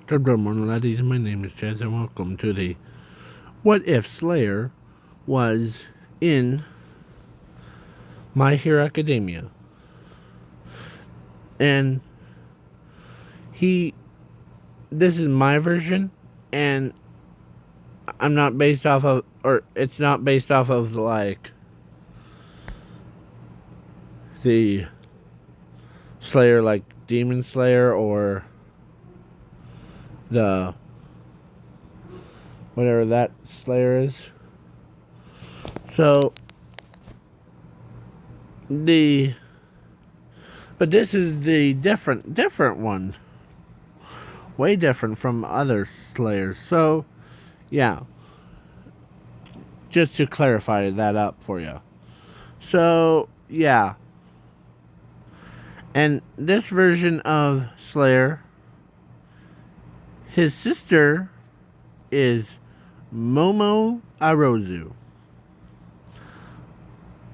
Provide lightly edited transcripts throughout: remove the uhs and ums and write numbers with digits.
Good morning, ladies. My name is Jazz, and welcome to the What If Slayer was in My Hero Academia. And this is my version, and I'm not based off of, or it's not based off of, like, the Slayer, like Demon Slayer, or the whatever that Slayer is. So, but this is the different one. Way different from other Slayers. So, yeah. Just to clarify that up for you. So, yeah. And this version of Slayer, his sister is Momo Arozu.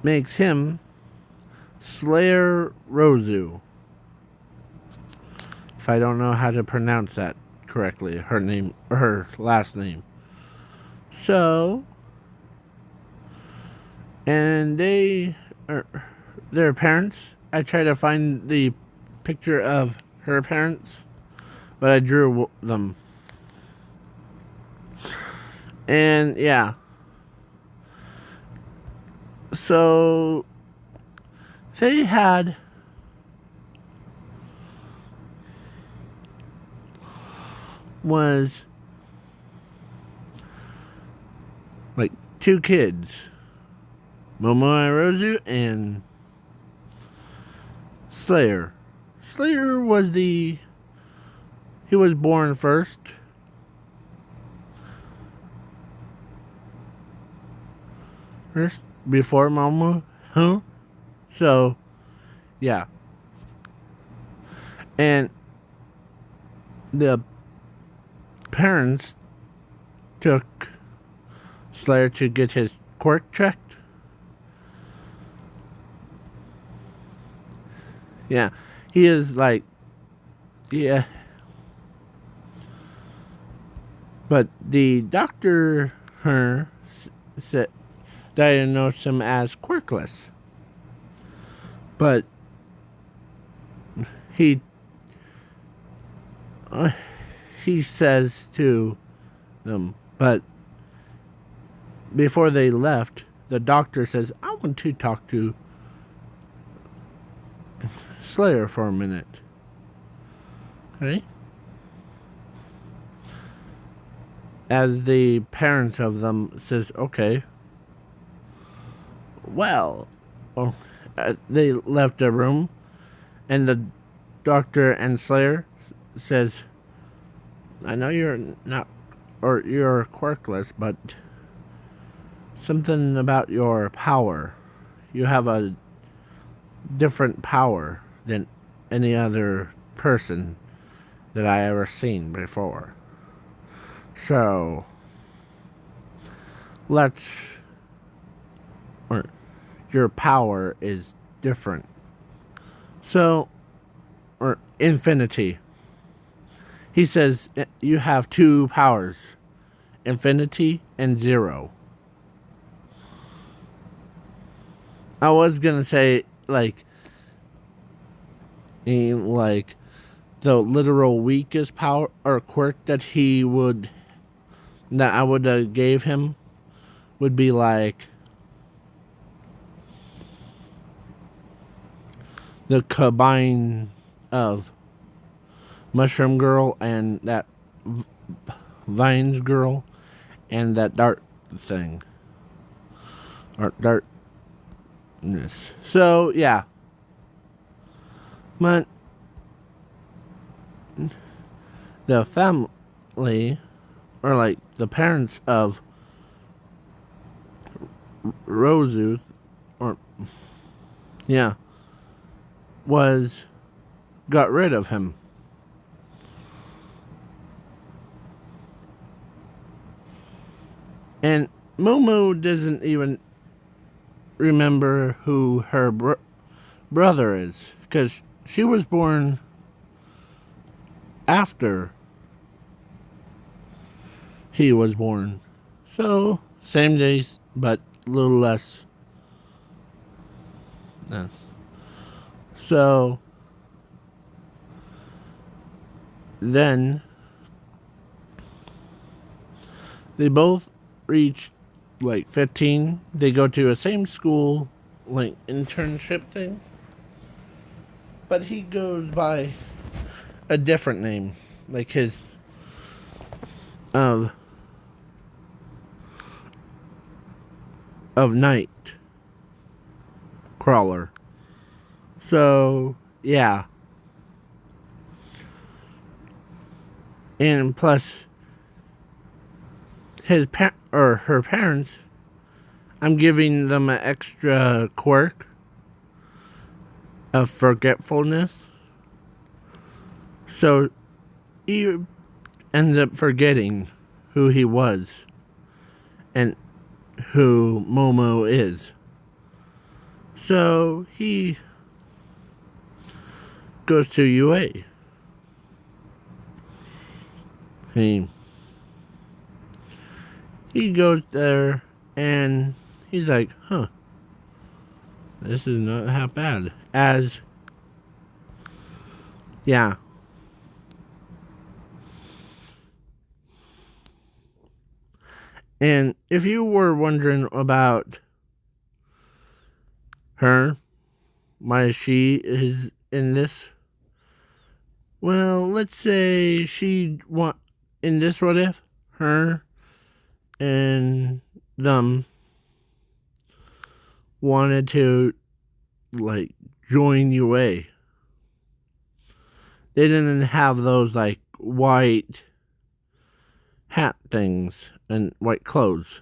Makes him Slayer Rozu. If I don't know how to pronounce that correctly, her last name. So, and their parents. I tried to find the picture of her parents, but I drew them. And yeah. So they was like two kids, Momo Arozu and Slayer. Slayer was he was born first. First before Momo, huh? So, yeah. And the parents took Slayer to get his quirk checked. Yeah, he is like, yeah. But the doctor, said, diagnosed him as quirkless. But he says to them, but before they left, the doctor says, I want to talk to Slayer for a minute. Okay? As the parents of them says, okay. Well, they left the room, and the doctor and Slayer says, I know you're not, or you're quirkless, but something about your power. You have a different power than any other person that I ever seen before. So, your power is different. So, or infinity. He says you have two powers, infinity and zero. I was gonna say like the literal weakest power or quirk that I would have gave him would be like the combine of Mushroom Girl and that Vines Girl and that Dart thing. Or Darkness. So, yeah. But the family, or like the parents of Rozu, or, yeah, got rid of him. And Momo doesn't even remember who her brother is, because she was born after he was born. So, same days, but a little less. Yes. So, then they both reach like 15. They go to the same school, like internship thing. But he goes by a different name, like his of Night Crawler. So yeah, and plus her parents, I'm giving them an extra quirk of forgetfulness. So he ends up forgetting who he was and who Momo is. So he goes to UA. He goes there and he's like, huh, this is not half bad. Yeah. And if you were wondering about her, why she is in this, well, let's say in this what if, her and them wanted to, like, join UA. They didn't have those, like, white hat things and white clothes.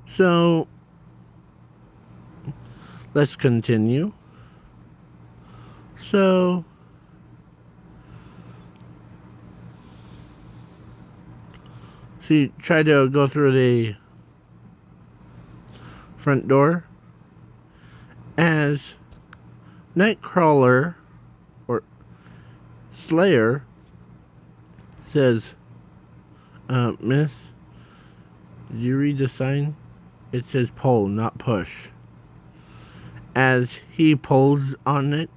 So, let's continue. So, she tried to go through the front door as Nightcrawler or Slayer says, Miss, did you read the sign? It says pull, not push. As he pulls on it.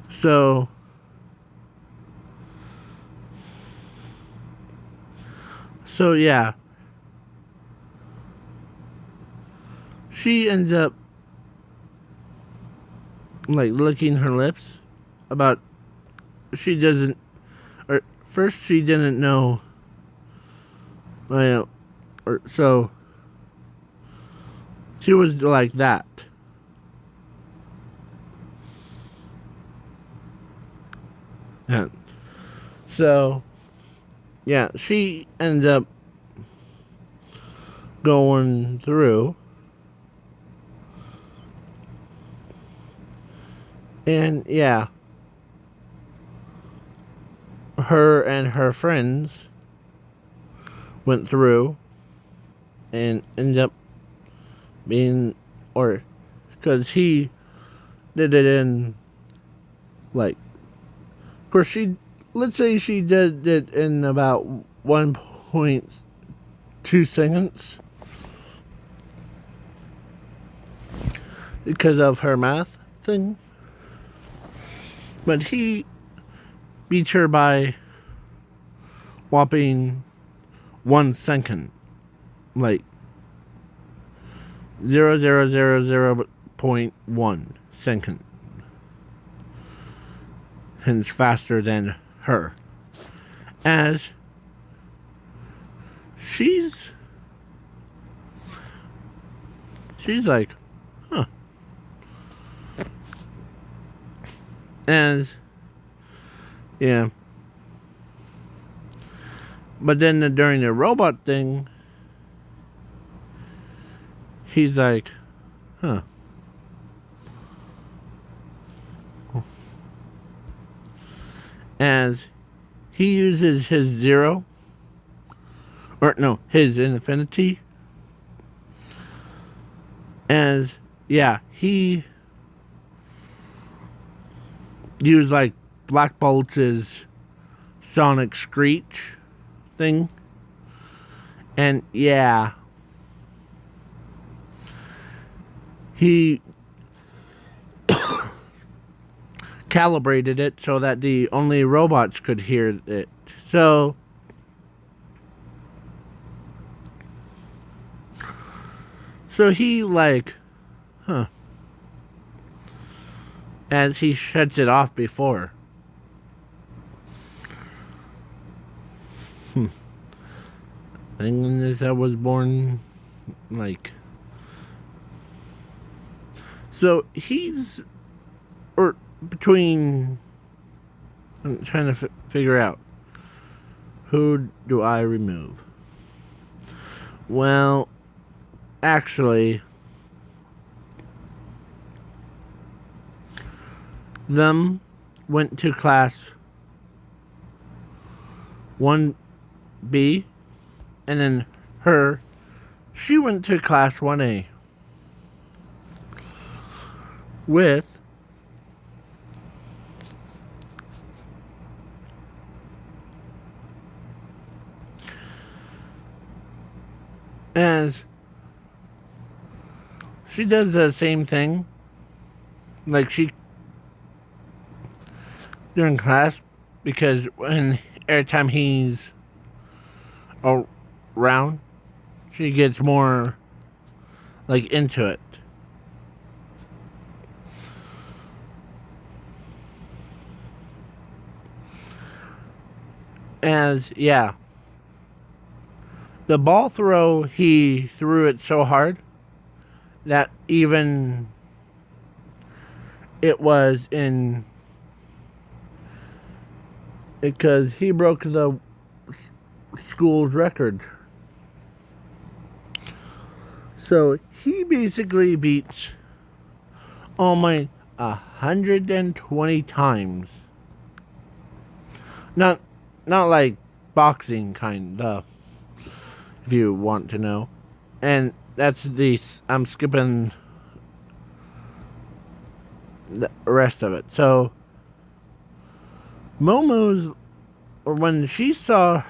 So, yeah. She ends up, like, licking her lips about, first she didn't know, well, so she was like that. Yeah. So, yeah, she ends up going through. And, yeah, her and her friends went through and ended up being, because he did it in, like, of course let's say she did it in about 1.2 seconds because of her math thing. But he beat her by whopping 1 second. Like 0.1 second. Hence faster than her. As she's like, huh. As, yeah. But then during the robot thing, he's like, huh. As he uses his zero, or no, his infinity, as, yeah, he use like Black Bolt's Sonic Screech thing. And yeah, he calibrated it so that the only robots could hear it. So he like, as he shuts it off before. And as I was born, like, so he's, or between, I'm trying to figure out, who do I remove? Well, actually, them went to class 1B, and then her, she went to class 1A with as she does the same thing, like she during class, because when every time he's around, she gets more like into it. As yeah, the ball throw, he threw it so hard that even it was in, because he broke the school's record. So he basically beats almost 120 times. Not like boxing kind of, if you want to know. And that's I'm skipping the rest of it. So Momo's, or when she saw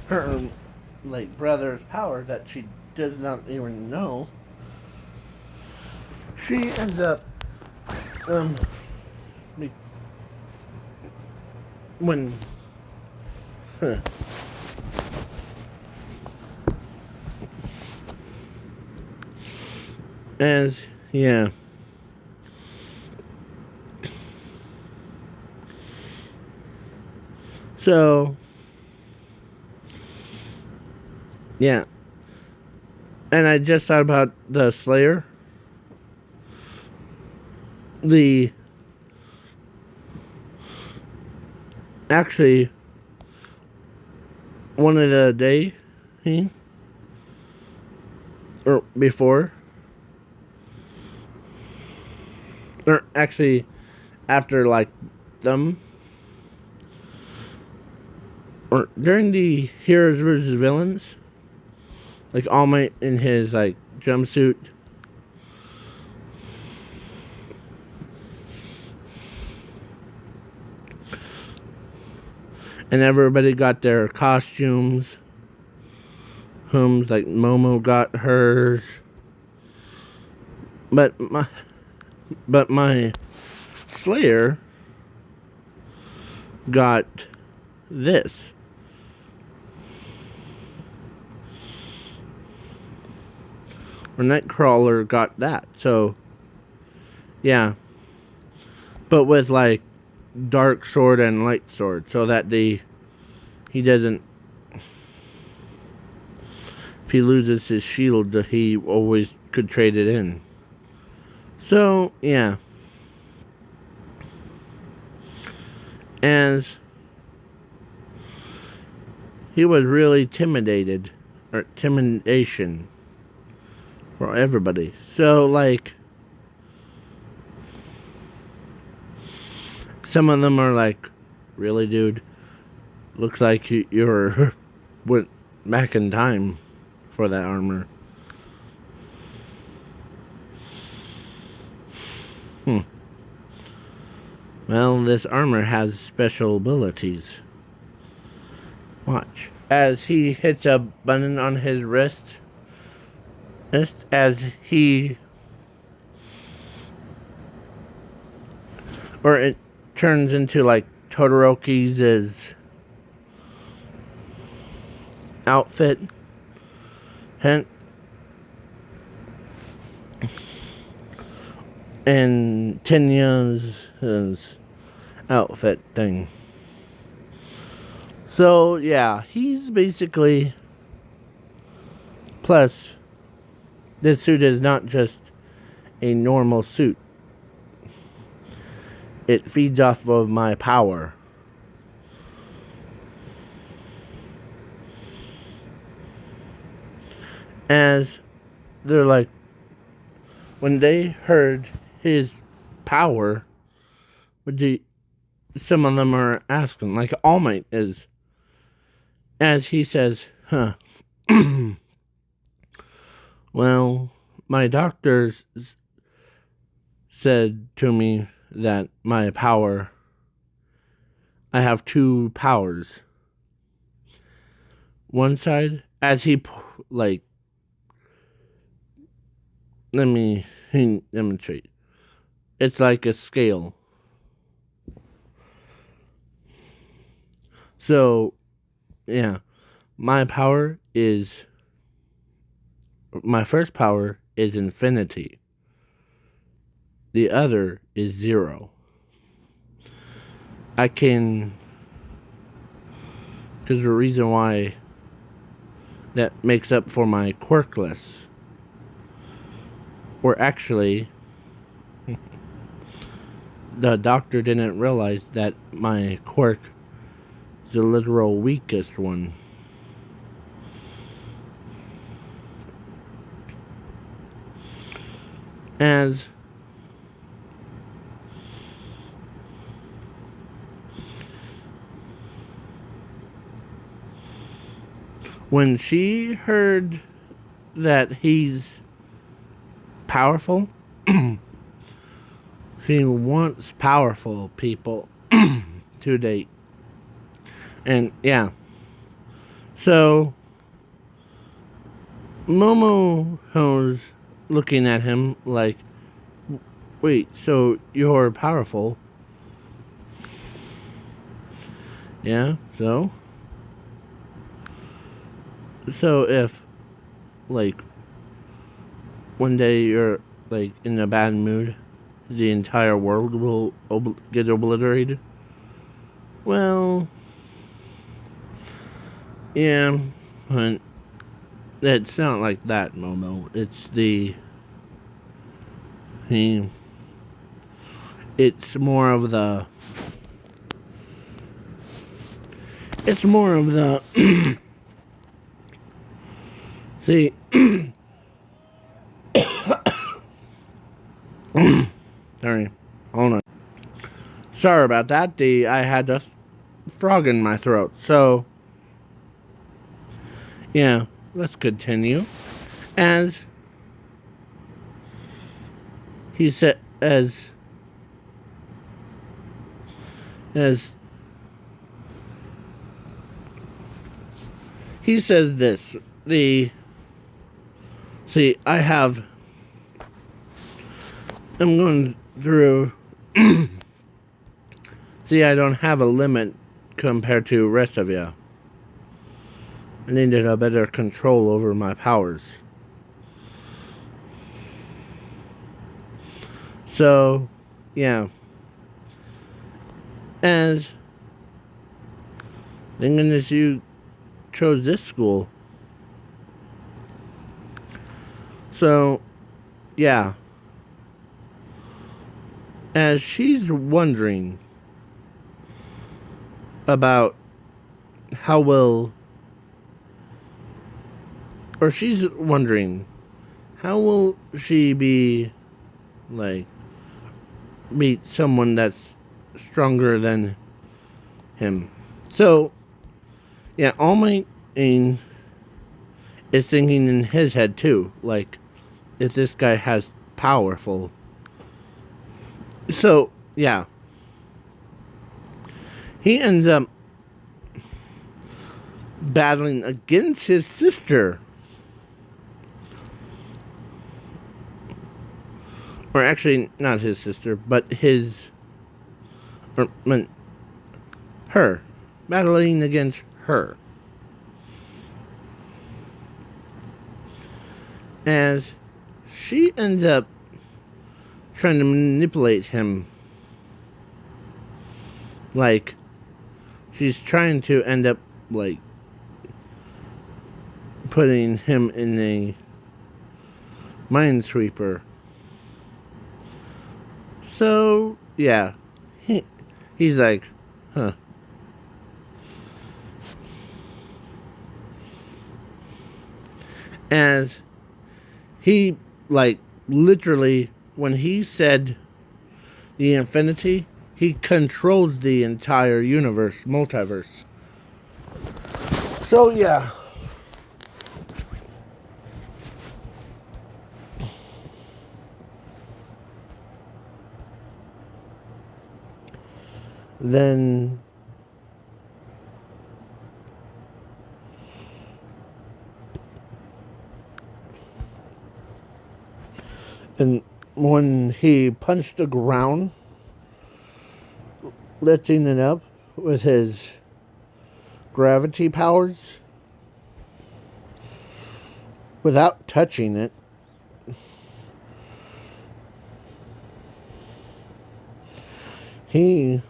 her like brother's power that she does not even know, she ends up when as yeah. So yeah. And I just thought about the Slayer. Actually, one of the day, or before, or actually after like them, or during the Heroes versus Villains, like All Might in his like jumpsuit. And everybody got their costumes. Like Momo got hers. But my Slayer got this. Or Nightcrawler got that. So yeah. But with like dark sword and light sword, so that he doesn't, if he loses his shield, he always could trade it in. So yeah, as he was really intimidation for everybody. So like, some of them are like, really, dude? Looks like you're went back in time for that armor. Well, this armor has special abilities. Watch. As he hits a button on his wrist, as he... Or it turns into, like, Todoroki's outfit. And Tenya's outfit thing. So, yeah, he's basically... Plus, this suit is not just a normal suit. It feeds off of my power. As they're like... When they heard his power, some of them are asking, like All Might is... As he says, well, my doctors said to me that my power... I have two powers. One side, as he, like... Let me demonstrate. It's like a scale. So... Yeah, my first power is infinity. The other is 0. I can, because the reason why that makes up for my quirkless, or actually, the doctor didn't realize that my quirk the literal weakest one. As when she heard that he's powerful, she wants powerful people to date. And yeah, so Momo's looking at him like, wait, so you're powerful? Yeah, so if, like, one day you're, like, in a bad mood, the entire world will get obliterated? Well... Yeah, but it's not like that, Momo. It's it's more of the... It's more of the... See... Sorry. Hold on. Sorry about that. I had a frog in my throat, so... Yeah, let's continue. As he said, as he says this, I'm going through, see, I don't have a limit compared to the rest of you. I needed a better control over my powers. So, yeah. As thank goodness you chose this school. So, yeah. As she's wondering about how will... Or she's wondering, how will she be, like, meet someone that's stronger than him? So, yeah, All Might is thinking in his head too, like, if this guy has powerful. So, yeah. he ends up battling against his sister. Or actually, not his sister, but her. Battling against her. As she ends up trying to manipulate him. Like, she's trying to end up, like, putting him in a minesweeper. So, yeah. He's like, huh. As he, like, literally, when he said the infinity, he controls the entire universe, multiverse. So, yeah. Then and when he punched the ground, lifting it up with his gravity powers without touching it, he's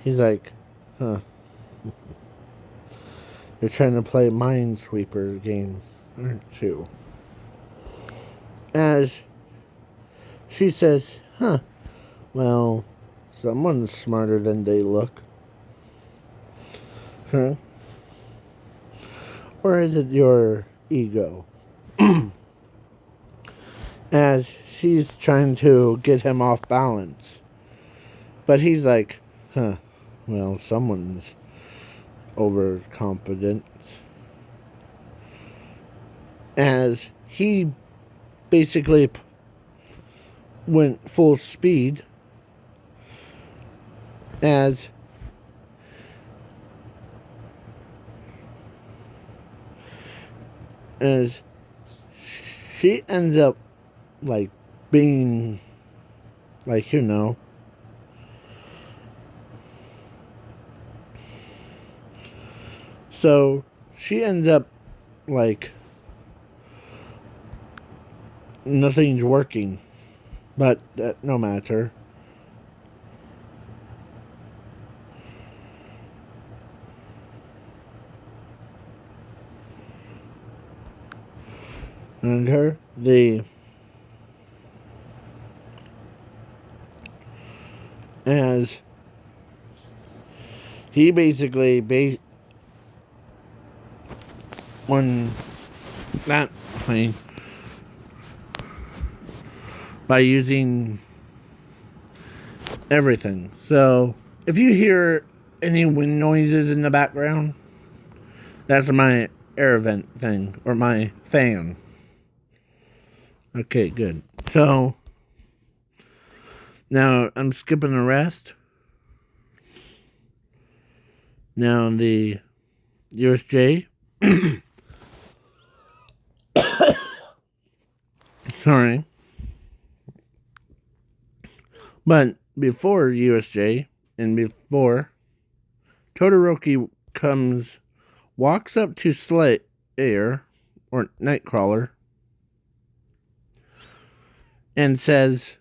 like, huh. You're trying to play Minesweeper game, aren't you? As she says, huh, well, someone's smarter than they look. Huh? Or is it your ego? As she's trying to get him off balance. But he's like, huh, well, someone's overconfident. As he basically went full speed. As she ends up like being like, you know, so she ends up like nothing's working, but no matter. And her, as he basically when that plane by using everything. So if you hear any wind noises in the background, that's my air vent thing or my fan. Okay, good. So now I'm skipping the rest. Now the USJ. Sorry. But before USJ and before Todoroki walks up to Slayer or Nightcrawler and says,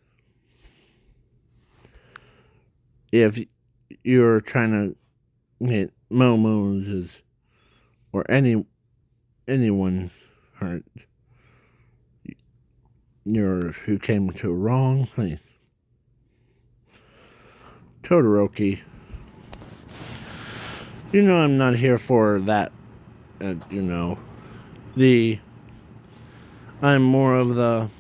if you're trying to get Momo's or anyone hurt, who came to a wrong place. Todoroki, you know I'm not here for that. You know, I'm more of the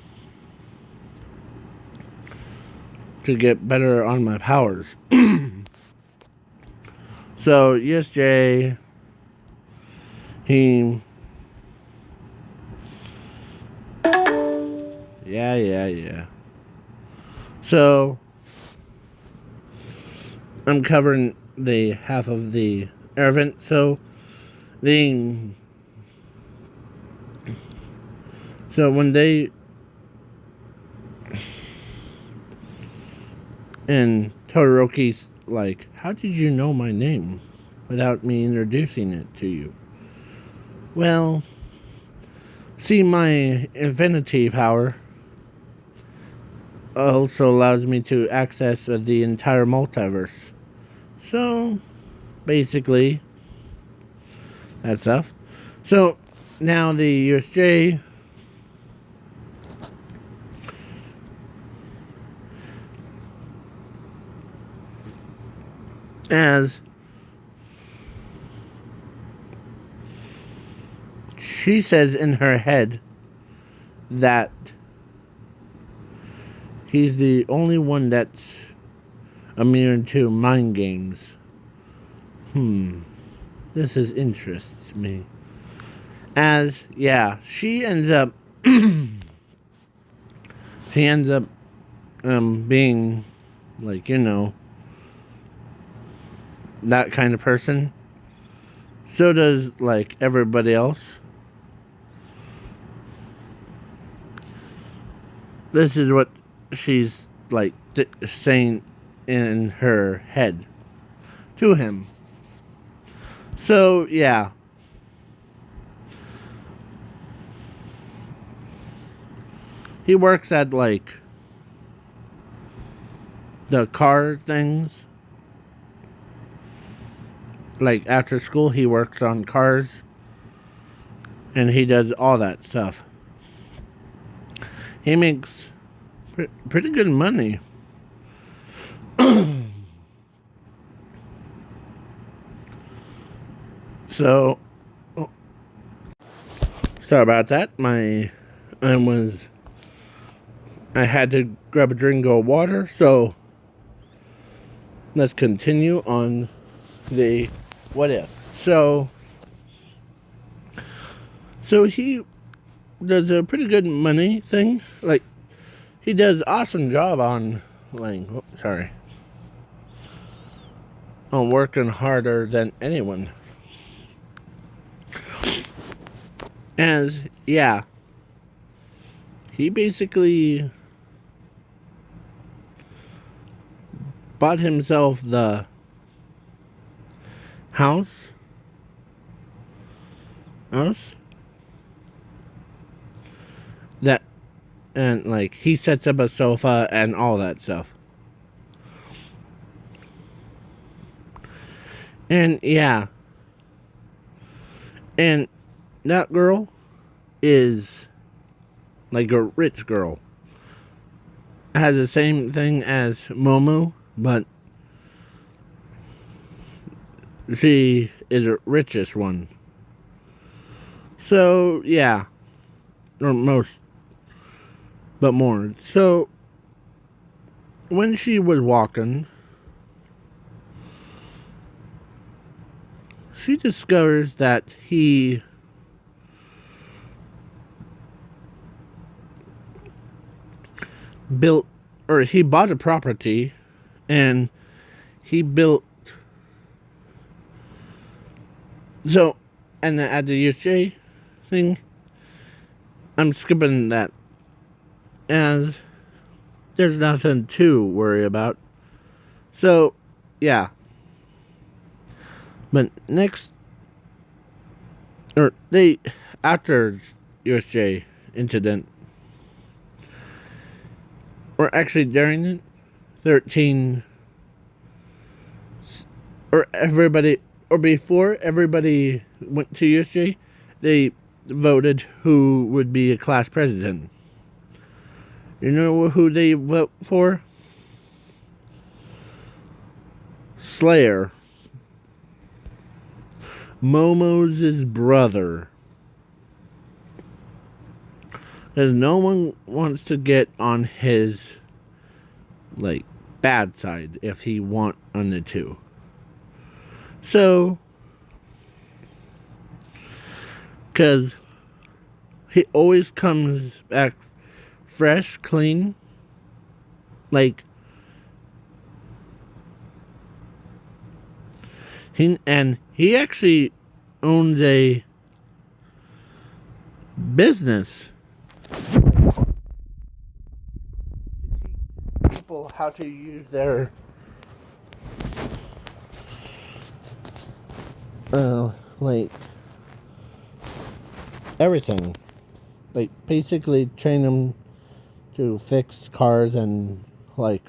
to get better on my powers. So ESJ, he, yeah. So I'm covering the half of the air vent. The so when they and Todoroki's like, how did you know my name without me introducing it to you? Well, see, my infinity power also allows me to access the entire multiverse. So, basically, that stuff. So, now the USJ as she says in her head that he's the only one that's immune to mind games. This is interests me. As yeah, she ends up being like, that kind of person. So does like everybody else. This is what she's like saying in her head to him. So yeah, he works at like the car things. Like after school, he works on cars and he does all that stuff. He makes pretty good money. So, sorry about that. I had to grab a drink of water. So, let's continue on the what if. So he does a pretty good money thing. Like, he does awesome job on, like, on working harder than anyone. As, yeah, he basically bought himself the house that, and like he sets up a sofa and all that stuff. And yeah, and that girl is like a rich girl. Has the same thing as Momo, but she is the richest one. So yeah, or most, but more. So when she was walking, she discovers that he built, or he bought a property and he built. So, and then at the USJ thing, I'm skipping that as there's nothing to worry about. So, yeah. But next, or they, after USJ incident, or actually during it, 13, or everybody, or before everybody went to USJ, they voted who would be a class president. You know who they vote for? Slayer. Momo's brother. Because no one wants to get on his, like, bad side if he wanted to. So, because he always comes back fresh, clean, Like, he actually owns a business. People how to use their like everything. Like basically train them to fix cars and like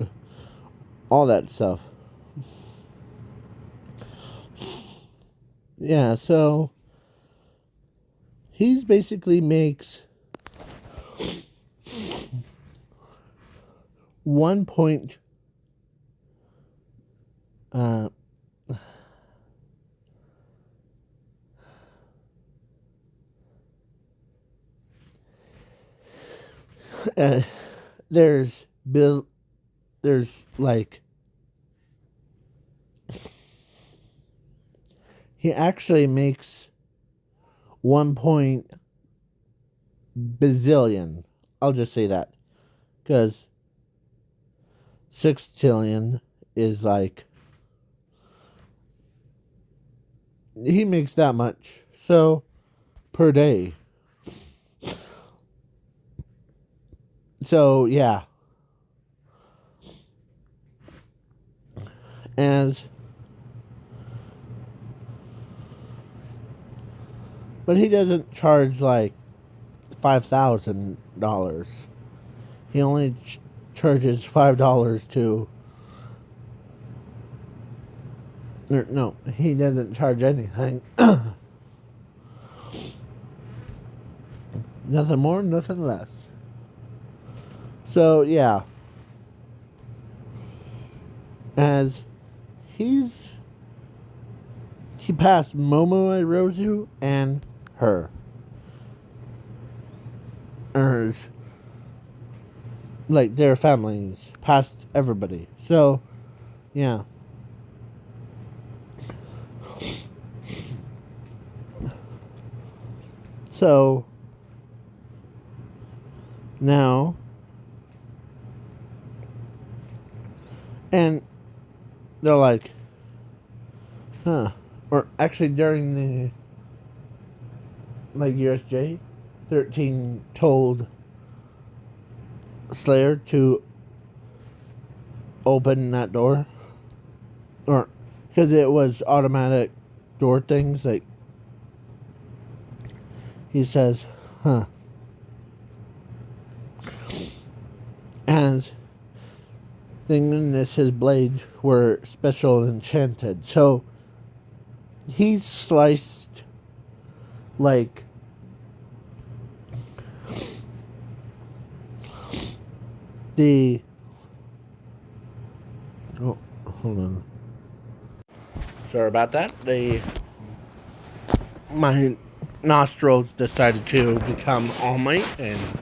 all that stuff. Yeah, so he's basically makes 1 point uh uh, there's bill there's like he actually makes 1 bazillion. I'll just say that because 6 trillion is like he makes that much so per day. So yeah, as but he doesn't charge like $5,000. He only charges $5 to. No, he doesn't charge anything. Nothing more, nothing less. So yeah, as he passed Momoerozu and her. Hers, like their families, past everybody. So yeah. So now, and they're like, huh? Or actually, during the like USJ, 13 told Slayer to open that door, or because it was automatic door things. Like he says, huh? And thinking this his blades were special enchanted. So he sliced like the oh hold on. Sorry about that. My nostrils decided to become All Might and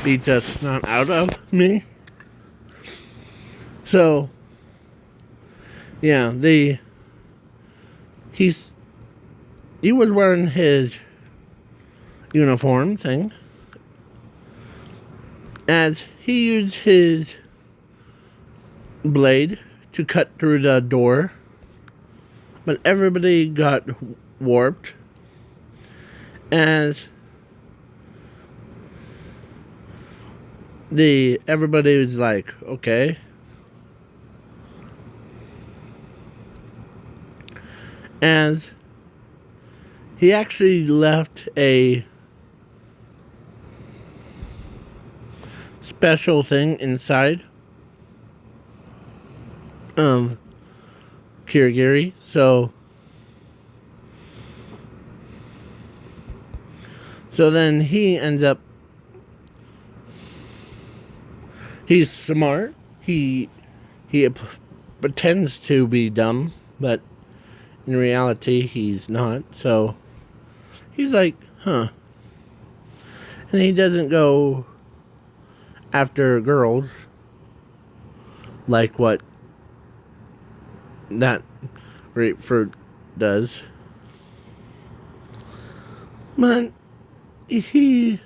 be just not out of me. So yeah, he was wearing his uniform thing as he used his blade to cut through the door, but everybody got warped as everybody was like, okay. As he actually left a special thing inside of Kirigiri. So then he ends up. He's smart. He pretends to be dumb, but in reality he's not. So he's like, huh. And he doesn't go after girls like what that grapefruit does. But he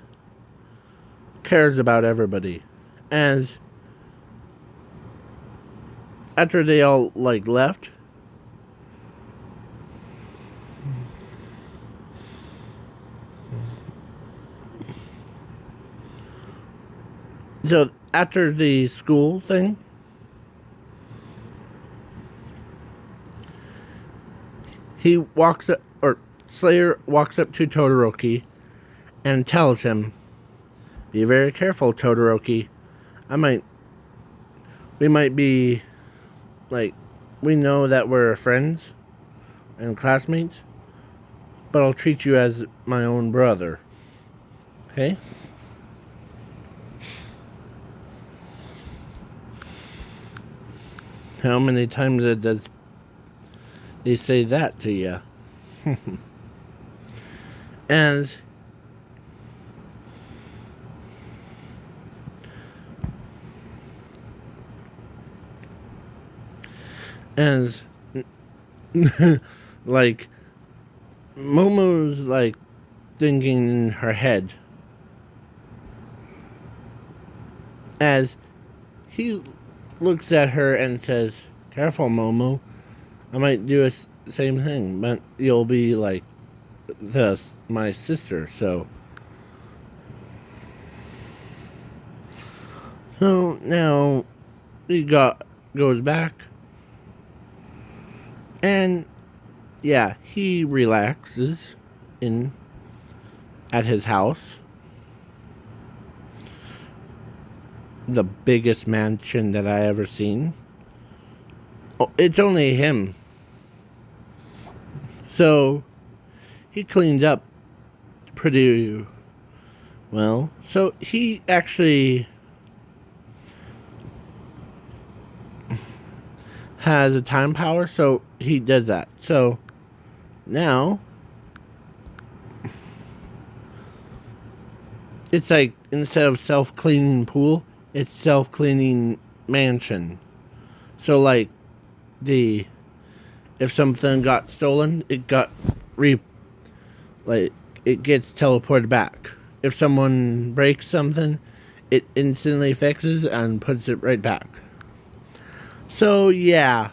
cares about everybody. As after they all like left, so after the school thing, he walks up, or Slayer walks up to Todoroki and tells him, "Be very careful, Todoroki. We might be, like, we know that we're friends and classmates, but I'll treat you as my own brother. Okay?" How many times does he say that to you? As as like Momo's like thinking in her head as he looks at her and says, "Careful, Momo. I might do the same thing, but you'll be like my sister, so." So now he goes back, and yeah, he relaxes at his house, the biggest mansion that I ever seen. Oh, it's only him, so he cleans up pretty well. So he actually has a time power, so he does that. So now it's like, instead of self-cleaning pool, it's self-cleaning mansion. So like if something got stolen, it gets teleported back. If someone breaks something, it instantly fixes and puts it right back. So yeah.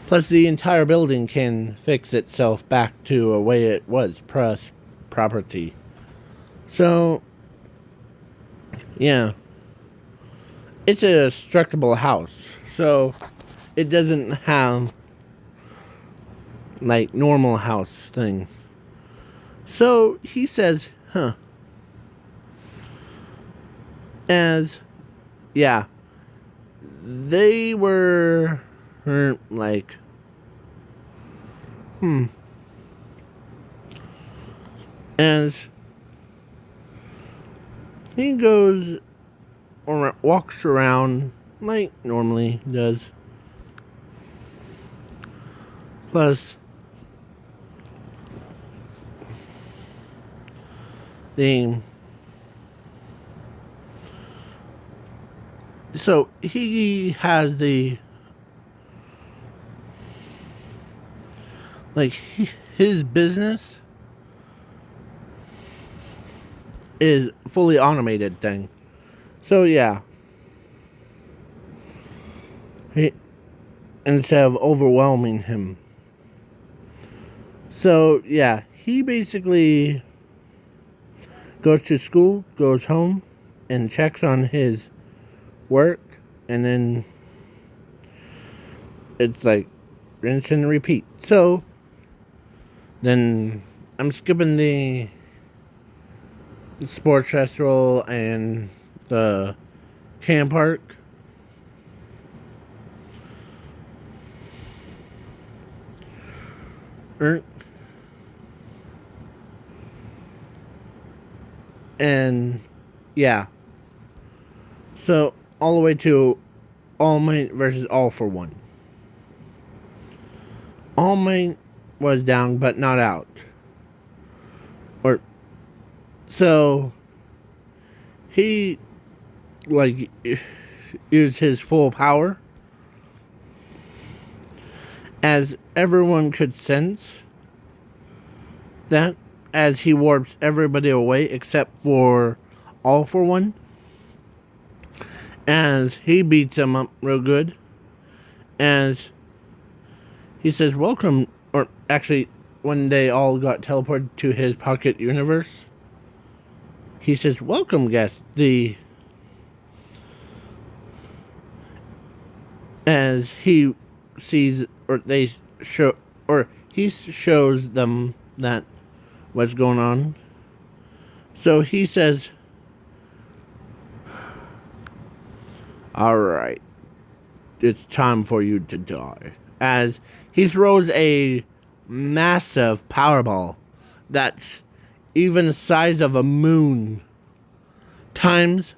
Plus the entire building can fix itself back to a way it was property. So yeah. It's a destructible house. So it doesn't have like normal house thing. So he says, as yeah, they were like as he goes or walks around like normally does. Plus so he has his business is fully automated thing. So yeah, instead of overwhelming him. So yeah, he basically goes to school, goes home, and checks on his work, and then it's like rinse and repeat. So then I'm skipping the sports festival and the camp park. And yeah. So all the way to All Might versus All For One. All Might was down but not out. So he used his full power, as everyone could sense that, as he warps everybody away except for All For One, as he beats them up real good, And he says, welcome, or actually, when they all got teleported to his pocket universe, he says, welcome, guest. As he sees, or they show, or he shows them that what's going on. So he says, alright, it's time for you to die. As he throws a massive powerball that's even the size of a moon times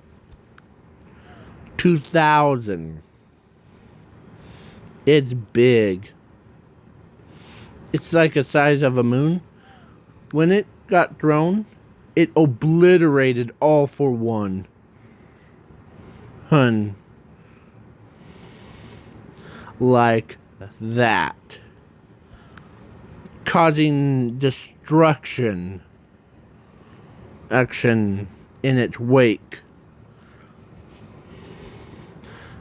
2,000. It's big. It's like the size of a moon. When it got thrown, it obliterated All for One. Hun. Like that. Causing destruction. Action in its wake.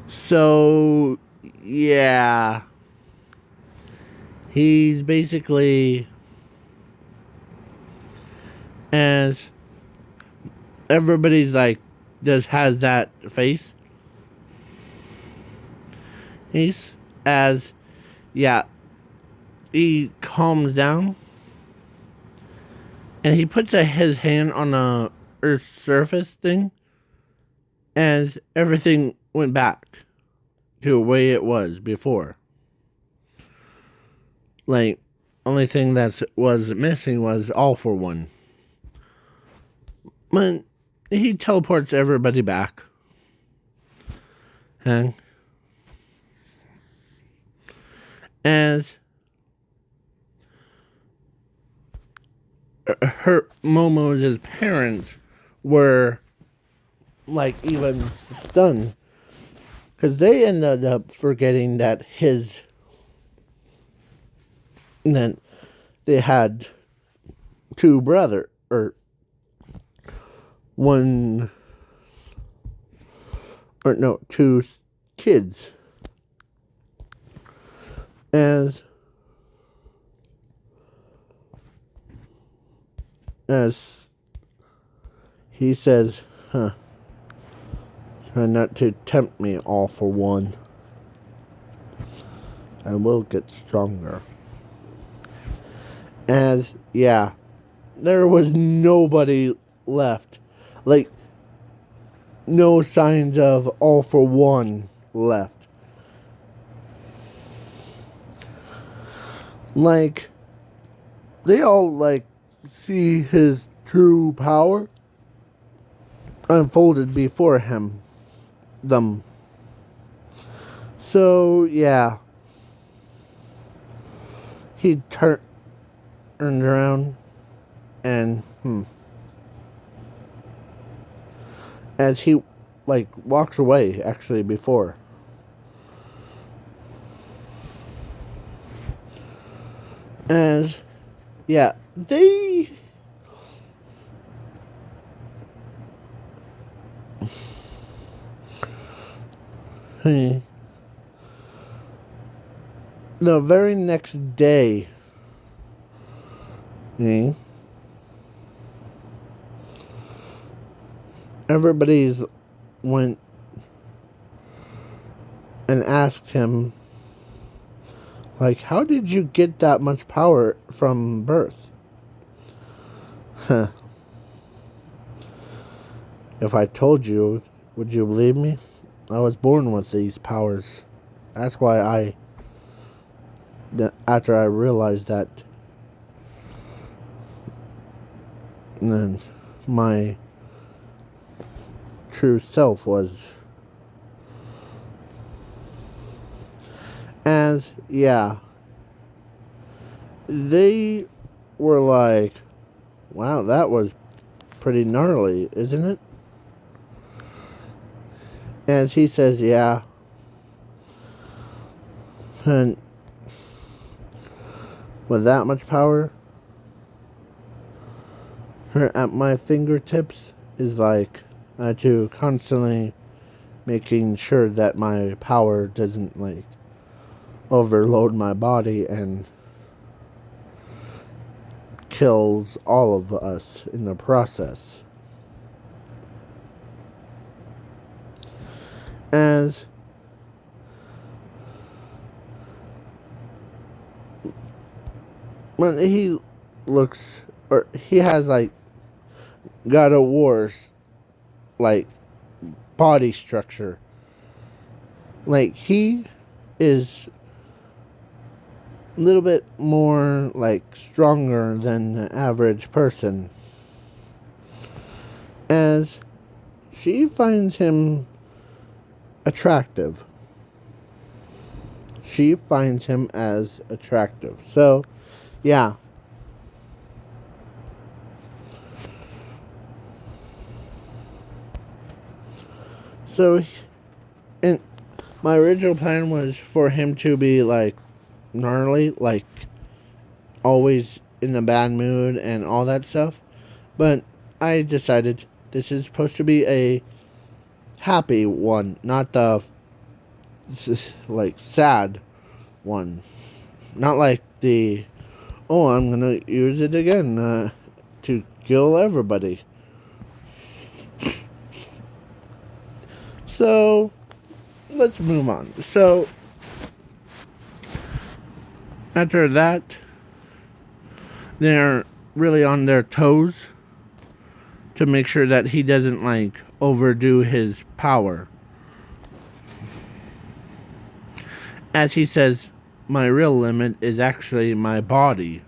So, yeah. He's basically, as everybody's like, has that face. He's as, yeah, he calms down and he puts his hand on a Earth's surface thing, as everything went back to the way it was before. Like, only thing that was missing was All for One. But he teleports everybody back. And as Momo's parents were like even stunned, because they ended up forgetting that that they had two kids. As he says, try not to tempt me, All for One. I will get stronger. As, yeah, there was nobody left. Like, no signs of All for One left. Like, they all, like, see his true power unfolded before them. So, yeah. He turned around and, as he, like, walks away, actually, before. As, yeah, they... the very next day, everybody's went and asked him, like, how did you get that much power from birth? If I told you, would you believe me? I was born with these powers. That's why after I realized that, then my true self was, as, yeah, they were like, wow, that was pretty gnarly, isn't it? As he says, yeah. And with that much power, at my fingertips is like, I had to constantly making sure that my power doesn't, like, overload my body and kills all of us in the process. As when he looks, or he has like God of War's like body structure. Like he is a little bit more like stronger than the average person. As she finds him attractive. She finds him as attractive. So, yeah. So, and my original plan was for him to be like gnarly, like always in a bad mood and all that stuff. But I decided this is supposed to be a happy one, not the like sad one. Not like the, oh, I'm gonna use it again to kill everybody. So, let's move on. So, after that, they're really on their toes to make sure that he doesn't, like, overdo his power. As he says, my real limit is actually my body.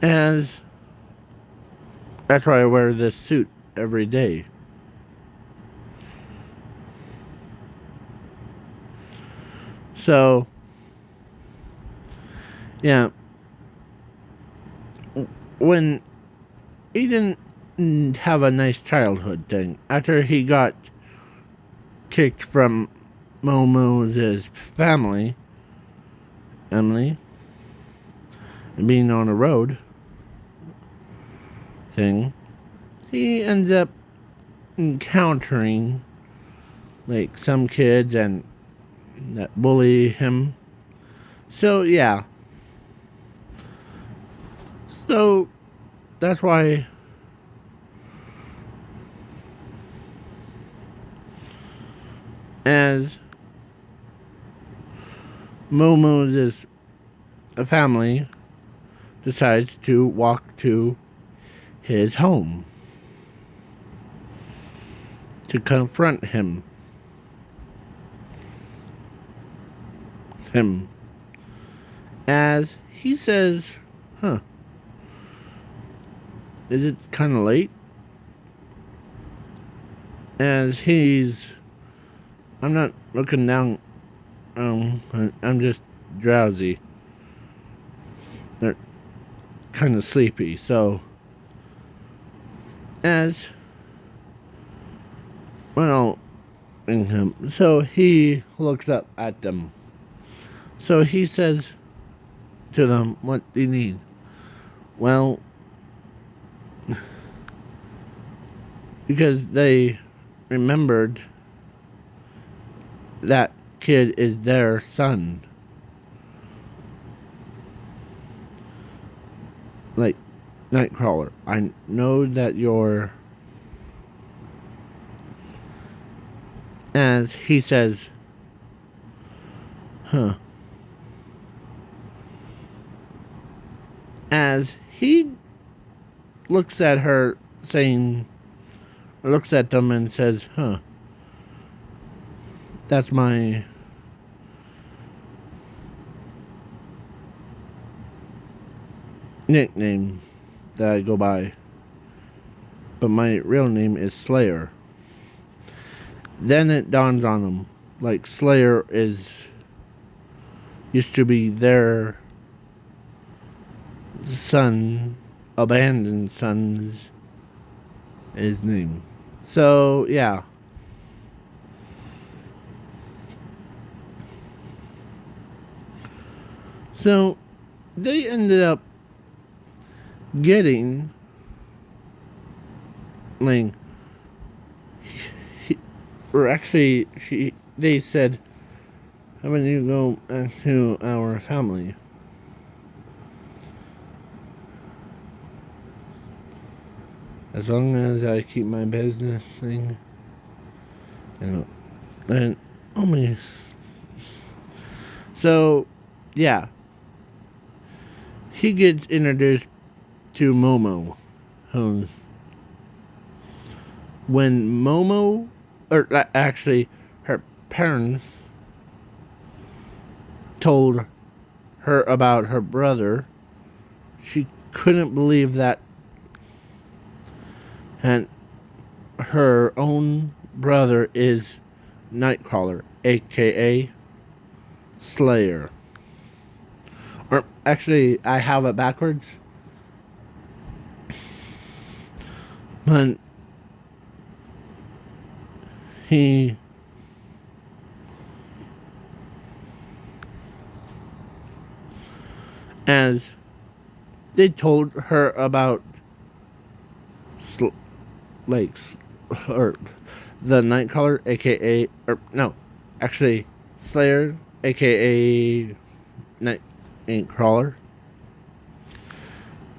As that's why I wear this suit every day. So, yeah. When he didn't have a nice childhood thing, after he got kicked from Momo's family, Emily, being on a road thing, he ends up encountering like some kids and that bully him. So yeah. So that's why as Momo's family decides to walk to his home to confront him. As he says, is it kind of late? As I'm not looking down, I'm just drowsy. They're kind of sleepy, so as well, so he looks up at them. So he says to them, what do you need? Well, because they remembered that kid is their son. Like, Nightcrawler, I know that you're... As he says, as he looks at her saying, looks at them and says, that's my nickname that I go by, but my real name is Slayer. Then it dawns on him, like Slayer used to be their son, abandoned son's his name. So yeah. So they ended up getting like or actually, they said, how about you go back to our family? As long as I keep my business thing, and only. So, yeah, he gets introduced to Momo, who's when Momo, or actually, her parents told her about her brother, she couldn't believe that, and her own brother is Nightcrawler, aka Slayer. Or actually, I have it backwards. But he as they told her about like or the Nightcrawler, aka or no, actually Slayer, aka Nightcrawler,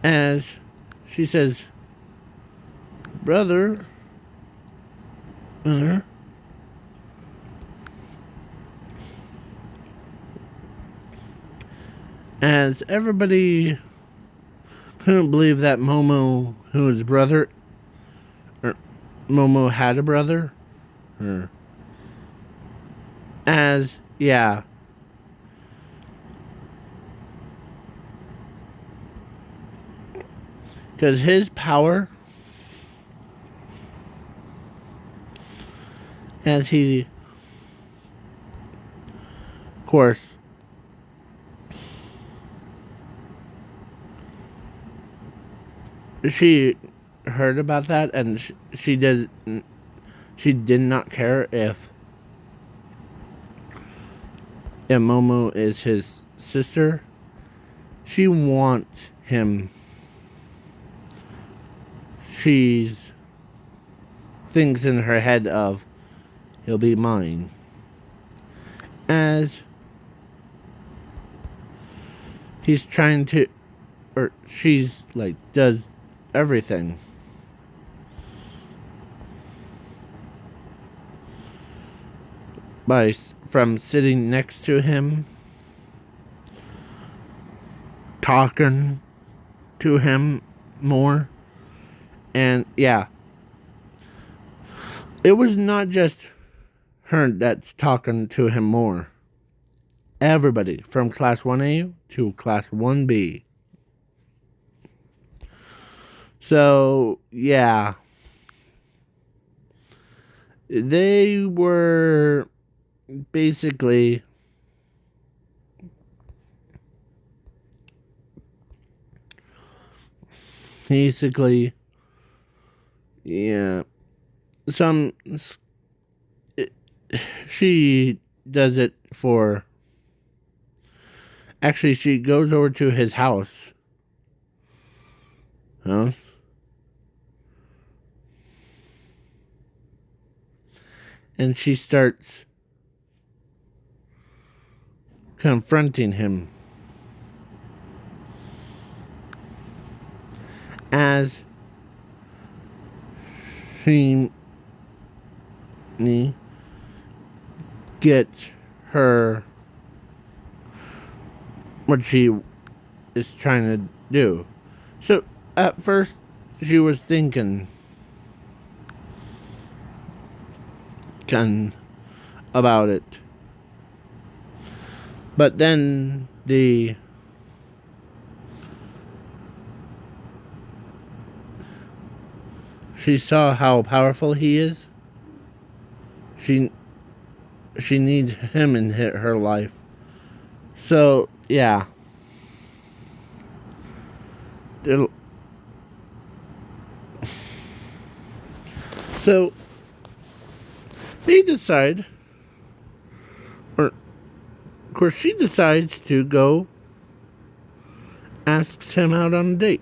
as she says, brother, as everybody couldn't believe that Momo, who is brother, or Momo had a brother, or as yeah. Because his power, as he, of course, she heard about that, and she did not care if Momo is his sister. She wants him. She's thinks in her head of, he'll be mine. As he's trying to, or she's like, does everything. From sitting next to him, talking to him more, and yeah, it was not just her that's talking to him more. Everybody from Class 1A to Class 1B. So, yeah. They were basically yeah, some she does it for, actually she goes over to his house, and she starts confronting him, as she gets her what she is trying to do. So at first she was thinking about it, but then she saw how powerful he is. She needs him in her life. So yeah, so they decide, or of course she decides to go, asks him out on a date,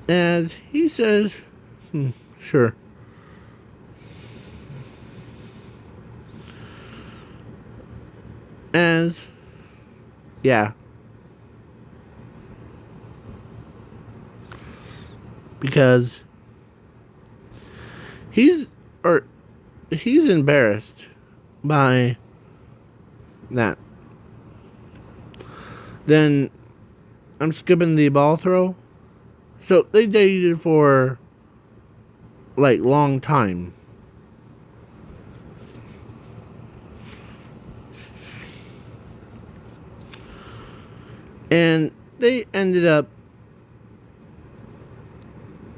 as he says, sure. Yeah. Because he's he's embarrassed by that. Then I'm skipping the ball throw. So they dated for like long time. And they ended up,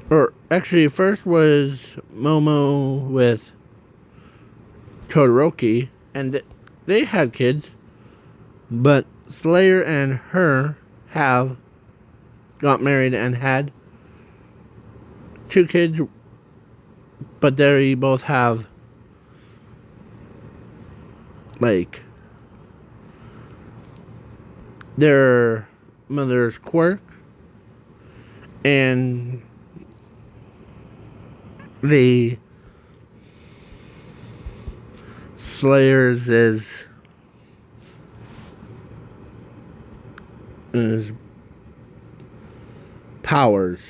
or actually first was Momo with Todoroki, and they had kids, but Slayer and her have got married and had 2 kids, but they both have like their mother's quirk, and the Slayer's is powers.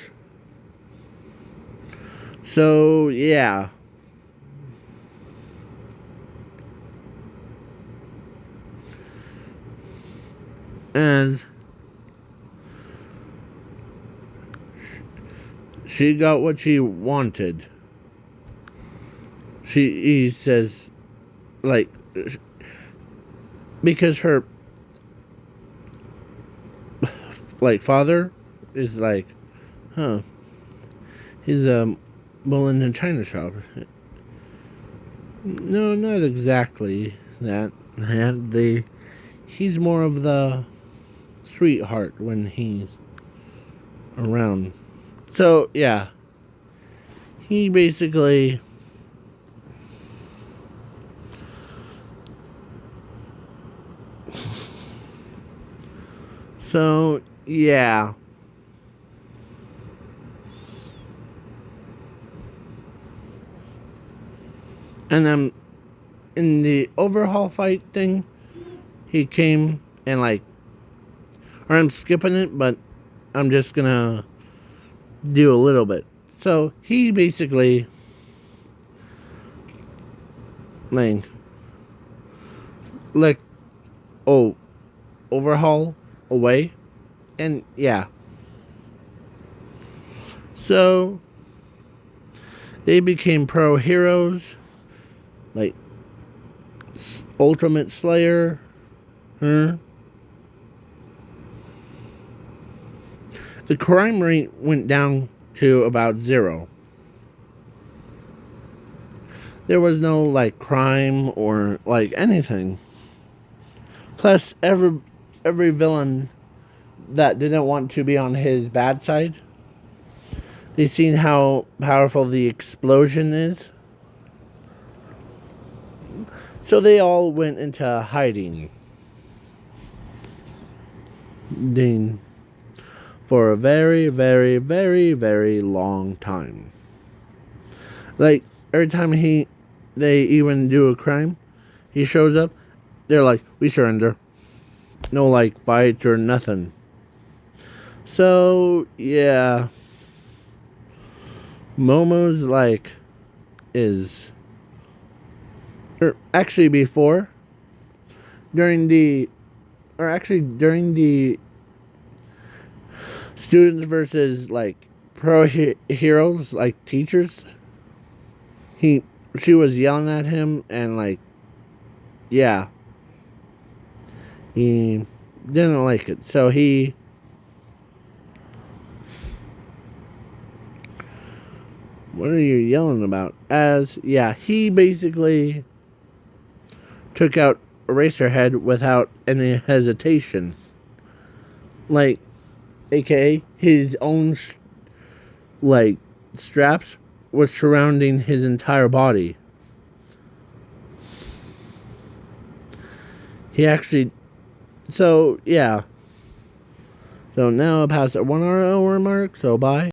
So yeah. And she got what she wanted. He says, like, because her like father is like, huh, he's a bull in a china shop. No, not exactly that. He's more of the sweetheart when he's around. So yeah, he basically so yeah. And then in the overhaul fight thing, he came and like, or I'm skipping it, but I'm just gonna do a little bit. So he basically like overhaul away, and yeah. So they became pro heroes, like Ultimate Slayer. The crime rate went down to about 0. There was no like crime or like anything. Plus, every villain that didn't want to be on his bad side, they seen how powerful the explosion is. So they all went into hiding. Then for a very, very, very, very long time. Like every time they even do a crime, he shows up, they're like, we surrender. No like fights or nothing. So yeah. Momo's like is, or actually before, during the students versus like pro heroes, like teachers, she was yelling at him, and like, yeah, he didn't like it, so what are you yelling about? He basically took out Eraserhead without any hesitation. Like, aka his own like straps was surrounding his entire body. He actually, so yeah. So now I passed the 1 hour mark, so bye.